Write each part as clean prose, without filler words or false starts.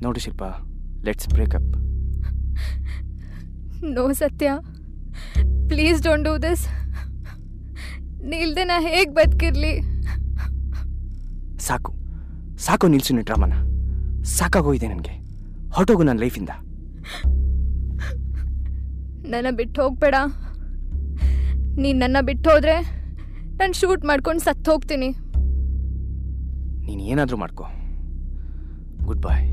ನೋಡು ಶಿಲ್ಪ, let's breakup. No Satya, please don't do this. ನೀ ಇಲ್ದೆ ನಾ ಹೇಗೆ ಬದುಕಿರ್ಲಿ? ಸಾಕು ಸಾಕು, ನಿಲ್ಸು ನಿನ್ನ ಡ್ರಾಮನ. ಸಾಕಾಗೋಗಿದೆ ನನಗೆ. ಹೊರಟೋಗು ನನ್ನ ಲೈಫಿಂದ. ನನ್ನ ಬಿಟ್ಟು ಹೋಗ್ಬೇಡ. ನೀನು ನನ್ನ ಬಿಟ್ಟು ಹೋದ್ರೆ ನಾನು ಶೂಟ್ ಮಾಡ್ಕೊಂಡು ಸತ್ತು ಹೋಗ್ತೀನಿ. ನೀನು ಏನಾದರೂ ಮಾಡ್ಕೋ. ಗುಡ್ ಬಾಯ್.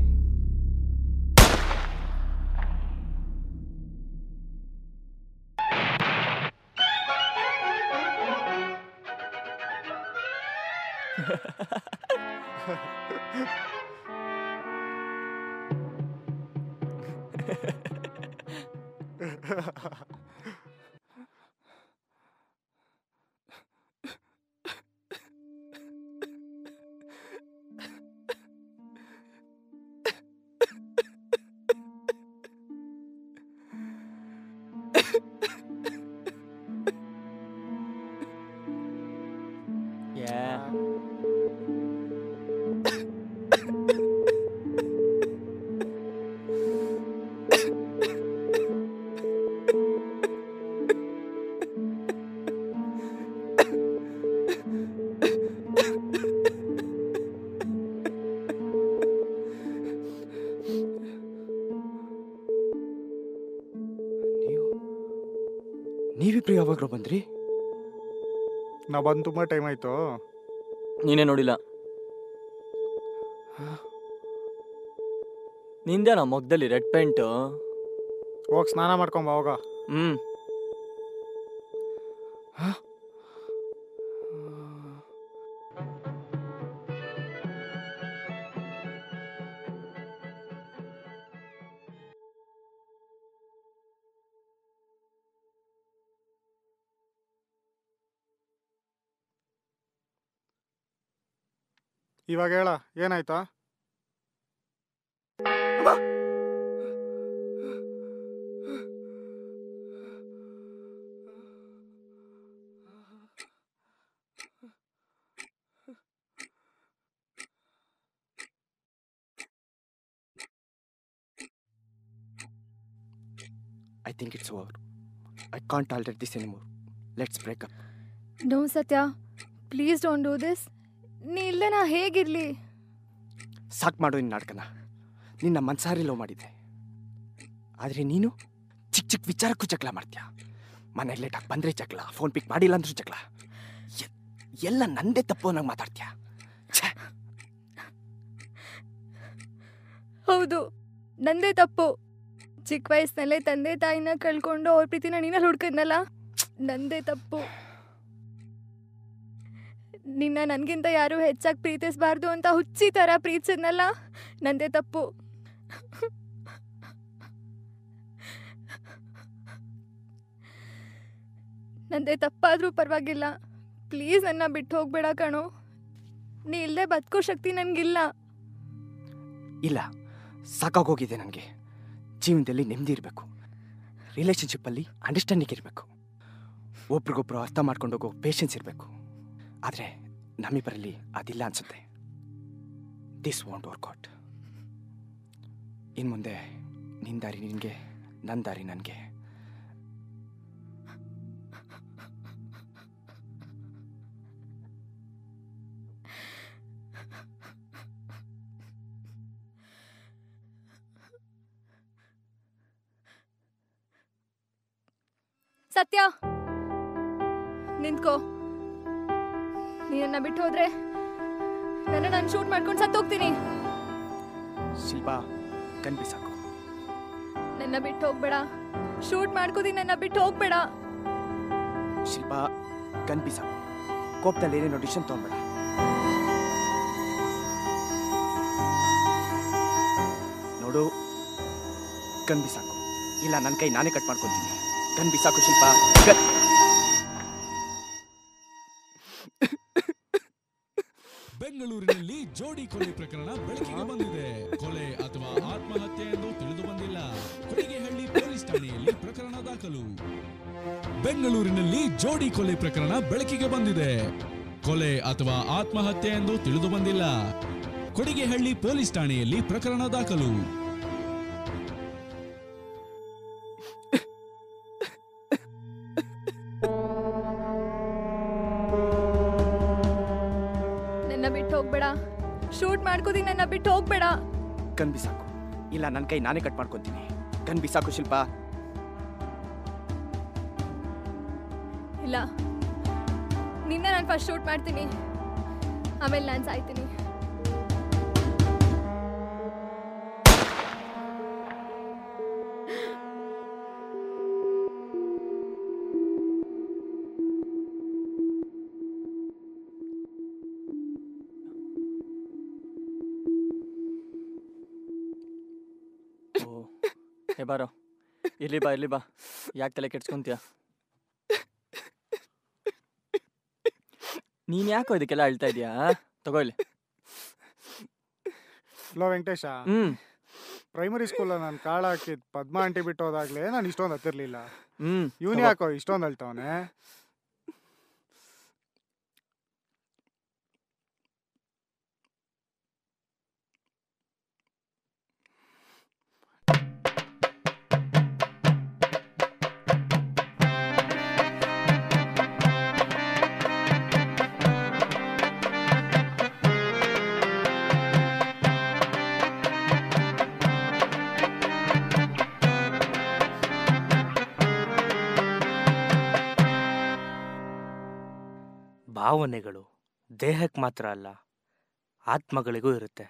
ನೀವಿಬ್ರು ಯಾವಾಗ್ಲೂ ಬಂದ್ರಿ? ನಾ ಬಂದು ತುಂಬ ಟೈಮ್ ಆಯ್ತು. ನೀನೇ ನೋಡಿಲ್ಲ. ನಿಂದೇನ ಮೊಗ್ದಲ್ಲಿ ರೆಡ್ ಪೇಂಟು? ಹೋಗಿ ಸ್ನಾನ ಮಾಡ್ಕೊಂಬ ಹೋಗ. ಇವಾಗ ಹೇಳ, ಏನಾಯ್ತಾ? I think it's over. I can't tolerate this anymore. Let's break up. No Satya, please don't do this. ನೀ ಇಲ್ಲದೆ ನಾ ಹೇಗಿರ್ಲಿ? ಸಾಕು ಮಾಡು ನಿನ್ನ ನಾಟಕನ. ನಿನ್ನ ಮನ್ಸಾರಿ ಲವ್ ಮಾಡಿದ್ದೆ, ಆದರೆ ನೀನು ಚಿಕ್ಕ ಚಿಕ್ಕ ವಿಚಾರಕ್ಕೂ ಜಗಳ ಮಾಡ್ತೀಯ. ಮನೆಗೆ ಲೇಟಾಗಿ ಬಂದರೆ ಜಗಳ, ಫೋನ್ ಪಿಕ್ ಮಾಡಿಲ್ಲ ಅಂದ್ರೂ ಜಗಳ. ಎಲ್ಲ ನಂದೇ ತಪ್ಪು ಅನ್ನೋಂಗೆ ಮಾತಾಡ್ತೀಯ. ಹೌದು, ನಂದೇ ತಪ್ಪು. ಚಿಕ್ಕ ವಯಸ್ಸಿನಲ್ಲೇ ತಂದೆ ತಾಯಿನ ಕಳ್ಕೊಂಡು ಅವ್ರ ಪ್ರೀತಿನ ನೀನಲ್ಲಿ ಹುಡ್ಕದ್ನಲ್ಲ, ನಂದೇ ತಪ್ಪು. ನಿನ್ನ ನನಗಿಂತ ಯಾರು ಹೆಚ್ಚಾಗಿ ಪ್ರೀತಿಸಬಾರ್ದು ಅಂತ ಹುಚ್ಚಿ ಥರ ಪ್ರೀತಿಸಿದ್ನಲ್ಲ, ನಂದೇ ತಪ್ಪು. ನಂದೇ ತಪ್ಪಾದರೂ ಪರವಾಗಿಲ್ಲ, ಪ್ಲೀಸ್ ನನ್ನ ಬಿಟ್ಟು ಹೋಗ್ಬೇಡ ಕಣೋ. ನೀ ಇಲ್ಲದೆ ಬದುಕೋ ಶಕ್ತಿ ನನಗಿಲ್ಲ. ಇಲ್ಲ, ಸಾಕಾಗೋಗಿದೆ ನನಗೆ. ಜೀವನದಲ್ಲಿ ನೆಮ್ಮದಿ ಇರಬೇಕು, ರಿಲೇಷನ್ಶಿಪ್ಪಲ್ಲಿ ಅಂಡರ್ಸ್ಟ್ಯಾಂಡಿಂಗ್ ಇರಬೇಕು, ಒಬ್ರಿಗೊಬ್ರು ಅರ್ಥ ಮಾಡ್ಕೊಂಡು ಹೋಗೋ ಪೇಷನ್ಸ್ ಇರಬೇಕು. ಆದರೆ ನಮ್ಮಿಬ್ಬರಲ್ಲಿ ಅದಿಲ್ಲ ಅನ್ಸುತ್ತೆ. This won't work out. ಇನ್ನು ಮುಂದೆ ನಿನ್ನ ದಾರಿ ನಿನಗೆ, ನನ್ನ ದಾರಿ ನನಗೆ. ಸತ್ಯ, ನಿಂತ್ಕೋ. ನೀನನ್ನ ಬಿಟ್ಟು ಹೋದ್ರೆ ನಾನು ಶೂಟ್ ಮಾಡ್ಕೊಂಡು ಸತ್ತೋಗ್ತೀನಿ. ಶಿಲ್ಪಾ, ಕನ್ಬಿ ಸಾಕು. ನನ್ನ ಬಿಟ್ಟು ಹೋಗ್ಬೇಡ. ಶೂಟ್ ಮಾಡ್ಕೋತೀನಿ, ನನ್ನ ಬಿಟ್ಟು ಹೋಗ್ಬೇಡ. ಶಿಲ್ಪಾ, ಕನ್ಬಿ ಸಾಕು. ಕೋಪದಲ್ಲಿ ಏನೇನೋ ಡಿಸಿಷನ್ ತಗೊಂಬೇಡ. ನೋಡು, ಕನ್ಬಿ ಸಾಕು. ಇಲ್ಲ ನನ್ನ ಕೈ ನಾನೇ ಕಟ್ ಮಾಡ್ಕೊತೀನಿ. ಕನ್ಬಿ ಸಾಕು ಶಿಲ್ಪಾ. ಬೆಂಗಳೂರಿನಲ್ಲಿ ಜೋಡಿ ಕೊಲೆ ಪ್ರಕರಣ ಬೆಳಕಿಗೆ ಬಂದಿದೆ. ಕೊಲೆ ಅಥವಾ ಆತ್ಮಹತ್ಯೆ ಎಂದು ತಿಳಿದು ಬಂದಿಲ್ಲ. ಕೊಡಿಗೆಹಳ್ಳಿ ಪೊಲೀಸ್ ಠಾಣೆಯಲ್ಲಿ ಪ್ರಕರಣ ದಾಖಲು. ಬೆಂಗಳೂರಿನಲ್ಲಿ ಜೋಡಿ ಕೊಲೆ ಪ್ರಕರಣ ಬೆಳಕಿಗೆ ಬಂದಿದೆ. ಕೊಲೆ ಅಥವಾ ಆತ್ಮಹತ್ಯೆ ಎಂದು ತಿಳಿದು ಬಂದಿಲ್ಲ. ಕೊಡಿಗೆಹಳ್ಳಿ ಪೊಲೀಸ್ ಠಾಣೆಯಲ್ಲಿ ಪ್ರಕರಣ ದಾಖಲು. ನನ್ನ ಬಿಟ್ಟು ಹೋಗ್ಬೇಡ. ಶೂಟ್ ಮಾಡ್ಕೋದಿ, ನನ್ನ ಬಿಟ್ಟು ಹೋಗ್ಬೇಡ. ಗನ್ ಬಿಸಾಕು, ಇಲ್ಲ ನನ್ನ ಕೈ ನಾನೇ ಕಟ್ ಮಾಡ್ಕೊತೀನಿ. ಗನ್ ಬಿಸಾಕು ಶಿಲ್ಪ. ಇಲ್ಲ, ನಿನ್ನ ನಾನು ಫಸ್ಟ್ ಶೂಟ್ ಮಾಡ್ತೀನಿ, ಆಮೇಲೆ ನಾನು ಸಾಯ್ತೀನಿ. ಏ ಬಾರೋ, ಇರ್ಲಿ ಬಾ, ಯಾಕೆ ತಲೆ ಕೆಡ್ಸ್ಕೊಂತೀಯ? ನೀನ್ ಯಾಕೋ ಇದಕ್ಕೆಲ್ಲ ಅಳ್ತಾ ಇದೀಯಾ? ತಗೋ ಇಲ್ಲಿ. ಲೋ ವೆಂಕಟೇಶ, ಪ್ರೈಮರಿ ಸ್ಕೂಲ್ ನಾನು ಕಾಳ ಹಾಕಿದ್ ಪದ್ಮ ಆಂಟಿ ಬಿಟ್ಟು ಹೋದಾಗ್ಲೇ ನಾನು ಇಷ್ಟೊಂದು ಹತ್ತಿರ್ಲಿಲ್ಲ. ಇವನು ಯಾಕೋ ಇಷ್ಟೊಂದು ಅಳ್ತವನೆ? ಭಾವನೆಗಳು ದೇಹಕ್ಕೆ ಮಾತ್ರ ಅಲ್ಲ, ಆತ್ಮಗಳಿಗೂ ಇರುತ್ತೆ.